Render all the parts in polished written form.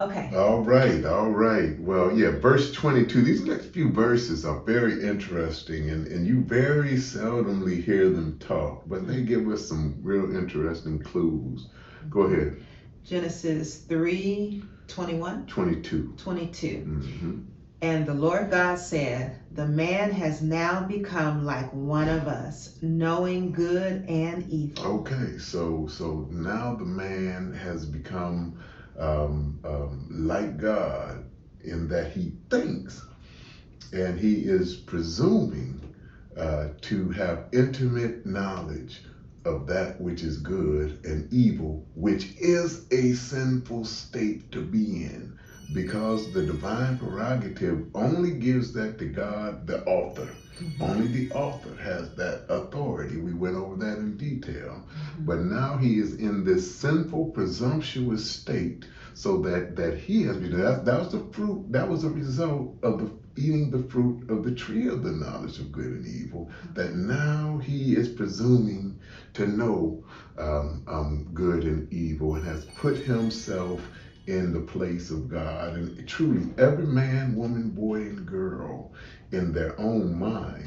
Okay. All right, all right. Well, yeah, verse 22. These next few verses are very interesting, and you very seldomly hear them talk, but they give us some real interesting clues. Go Mhm. ahead. Genesis 3:21, 22. 22. Mm-hmm. And the Lord God said, the man has now become like one of us, knowing good and evil. Okay, so now the man has become like God in that he thinks and he is presuming to have intimate knowledge of that which is good and evil, which is a sinful state to be in, because the divine prerogative only gives that to God, the author. Only the author has that authority. We went over that in detail. Mhm. But now he is in this sinful, presumptuous state, so that he has been. That was the fruit. That was a result of the eating the fruit of the tree of the knowledge of good and evil, that now he is presuming to know good and evil, and has put himself in the place of God. And truly, every man, woman, boy, and girl in their own mind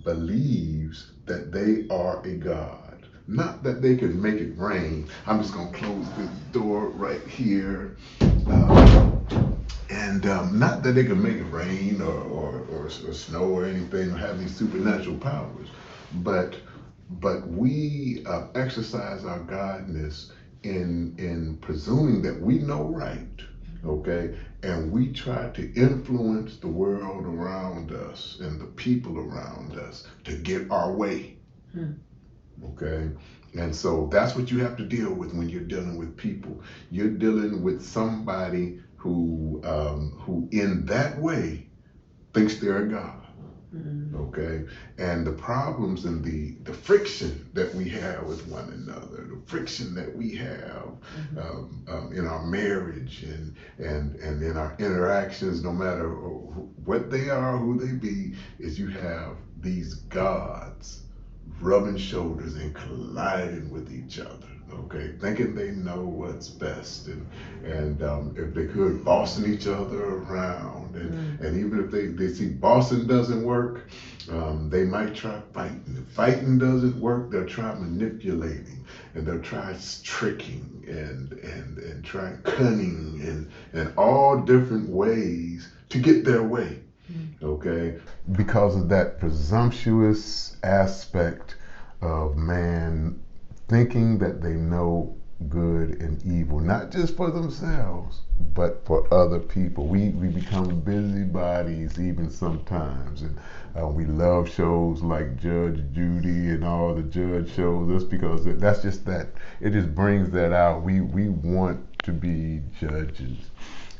believes that they are a God. Not that they can make it rain. I'm just going to close this door right here. And not that they can make it rain or snow or anything or have these supernatural powers, but we exercise our godness in presuming that we know right, okay, and we try to influence the world around us and the people around us to get our way, Hmm. okay. And so that's what you have to deal with when you're dealing with people. You're dealing with somebody who in that way thinks they're a god. Mhm. Okay, and the problems and the friction that we have with one another, the friction that we have in our marriage and in our interactions, no matter what they are, who they be, is you have these gods rubbing shoulders and colliding with each other. Okay, thinking they know what's best, and if they could, bossing each other around, and even if they see bossing doesn't work, they might try fighting. If fighting doesn't work, they'll try manipulating, and they'll try tricking and try cunning and all different ways to get their way. Okay, because of that presumptuous aspect of man thinking that they know good and evil, not just for themselves, but for other people. We become busybodies even sometimes. And we love shows like Judge Judy and all the judge shows. That's because that's just that. It just brings that out. We want to be judges.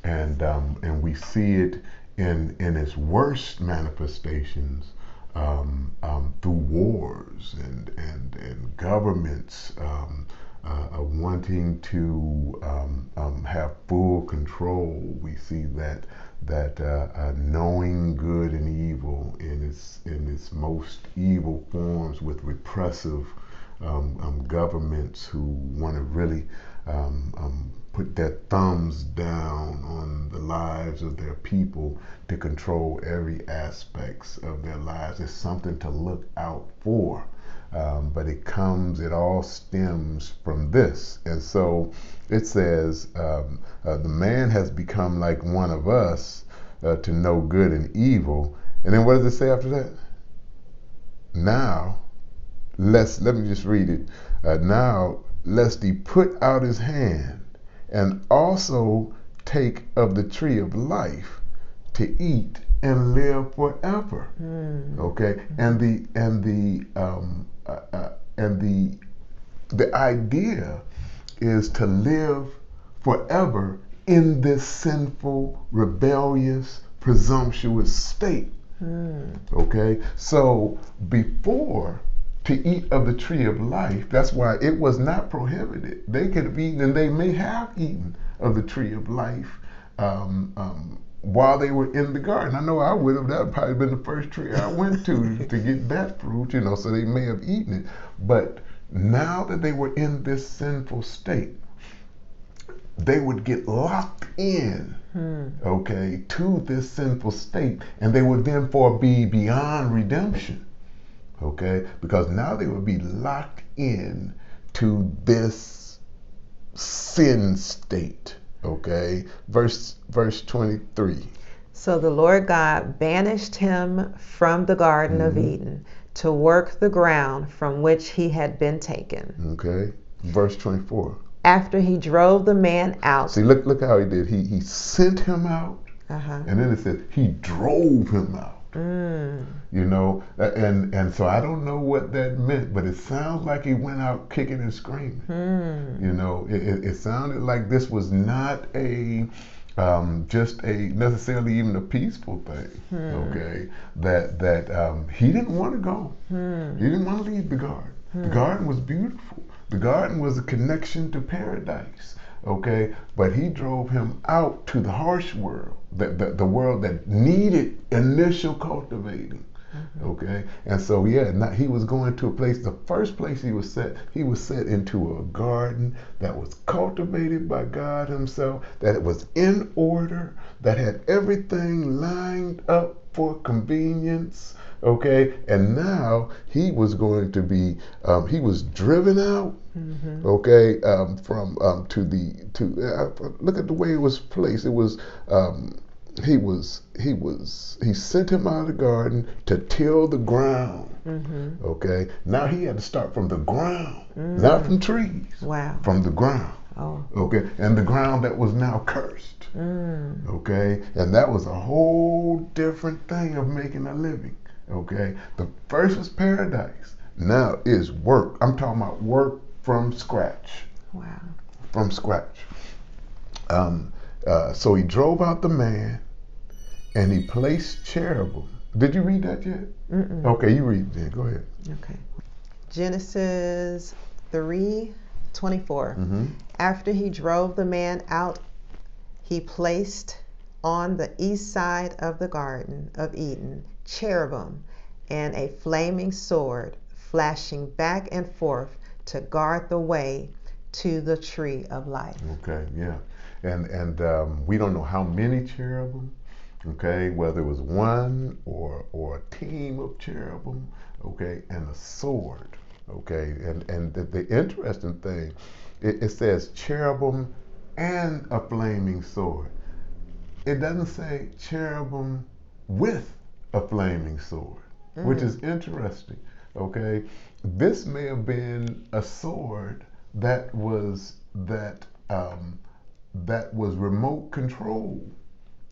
And we see it in its worst manifestations through wars and governments wanting to have full control. We see that knowing good and evil in its most evil forms, with repressive governments who want to really put their thumbs down on the lives of their people to control every aspects of their lives. It's something to look out for. But it all stems from this. And so it says, the man has become like one of us to know good and evil. And then what does it say after that? Now, let me just read it. Now, lest he put out his hand and also take of the tree of life to eat and live forever. Okay, and the idea is to live forever in this sinful, rebellious, presumptuous state. Okay, so before, to eat of the tree of life, that's why it was not prohibited. They could have eaten, and they may have eaten of the tree of life while they were in the garden. I know I would have. That would probably been the first tree I went to get that fruit, so they may have eaten it. But now that they were in this sinful state, they would get locked in, okay, to this sinful state, and they would therefore be beyond redemption, okay, because now they would be locked in to this sin state, okay. Verse 23. So the Lord God banished him from the Garden of Eden to work the ground from which he had been taken. Okay. Verse 24. After he drove the man out. See, look how he did. He sent him out, and then it says he drove him out. You know, and so I don't know what that meant, but it sounds like he went out kicking and screaming. You know, it sounded like this was not a just a necessarily even a peaceful thing. Okay, that he didn't want to go. He didn't want to leave the garden. The garden was beautiful. The garden was a connection to paradise. Okay, but he drove him out to the harsh world, the world that needed initial cultivating. Okay, and so he was going to a place. The first place he was set into a garden that was cultivated by God Himself, that it was in order, that had everything lined up for convenience. Okay, and now he was going to be he was driven out. Okay, from look at the way it was placed. It was he sent him out of the garden to till the ground. Okay, now he had to start from the ground, not from trees. Wow. From the ground. Oh. Okay, and the ground that was now cursed. Okay, and that was a whole different thing of making a living. Okay, the first was paradise. Now is work. I'm talking about work from scratch. Wow. From scratch. So he drove out the man, and he placed cherubim. Did you read that yet? Okay, you read it then. Go ahead. Okay. Genesis 3:24. After he drove the man out, he placed on the east side of the Garden of Eden cherubim and a flaming sword flashing back and forth to guard the way to the tree of life. Okay, yeah. And we don't know how many cherubim, okay, whether it was one or a team of cherubim, okay, and a sword, okay. And the interesting thing, it says cherubim and a flaming sword. It doesn't say cherubim with a flaming sword, which is interesting, okay. This may have been a sword that was remote control,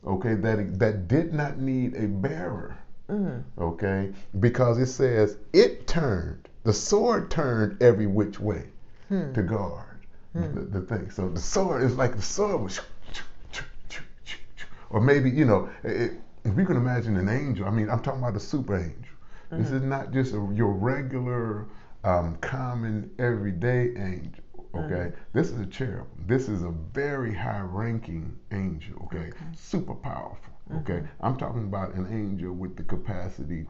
okay, that did not need a bearer, okay, because it says the sword turned every which way to guard the thing. So the sword is like the sword was, or maybe, you know, if we can imagine an angel, I mean, I'm talking about a super angel. This is not just your regular, common, everyday angel. Okay, this is a cherub. This is a very high-ranking angel. Okay, super powerful. Okay, I'm talking about an angel with the capacity,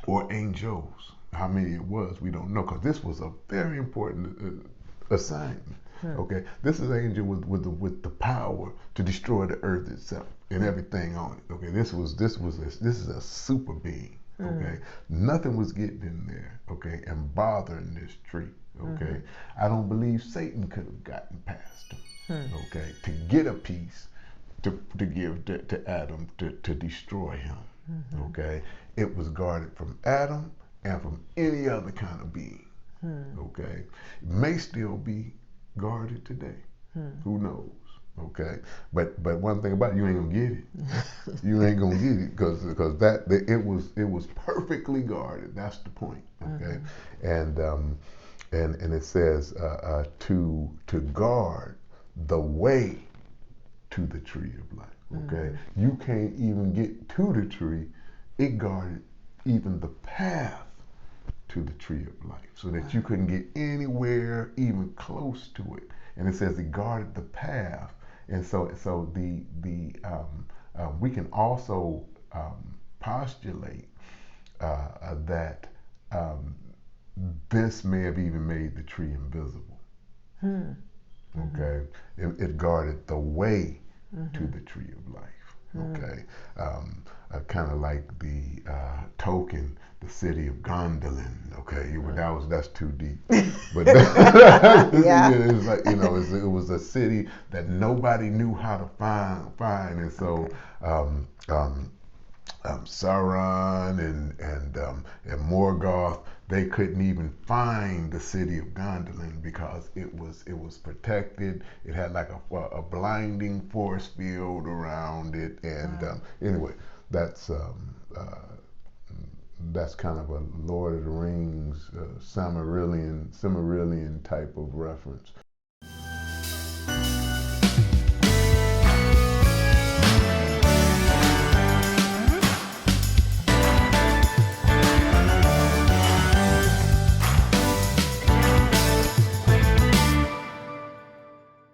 or angels. How many it was, we don't know, because this was a very important assignment. Okay, this is an angel with the power to destroy the earth itself and everything on it. Okay, this is a super being. Okay, nothing was getting in there. Okay, and bothering this tree. Okay, I don't believe Satan could have gotten past him. Okay, to get a piece to give to Adam to destroy him. Okay, it was guarded from Adam and from any other kind of being. Okay, it may still be guarded today. Who knows? Okay, but one thing about it, you ain't gonna get it. You ain't gonna get it because it was perfectly guarded. That's the point. Okay, and it says to guard the way to the tree of life. Okay, you can't even get to the tree. It guarded even the path to the tree of life, so that you couldn't get anywhere even close to it. And it says it guarded the path. And so we can also postulate that this may have even made the tree invisible. Okay, it guarded the way to the tree of life. Okay, kind of like the token, the city of Gondolin. Okay, that's too deep. But Yeah. it's like it was a city that nobody knew how to find, and so. Sauron and Morgoth, they couldn't even find the city of Gondolin because it was protected. It had like a blinding force field around it, and anyway, that's that's kind of a Lord of the Rings Silmarillion type of reference.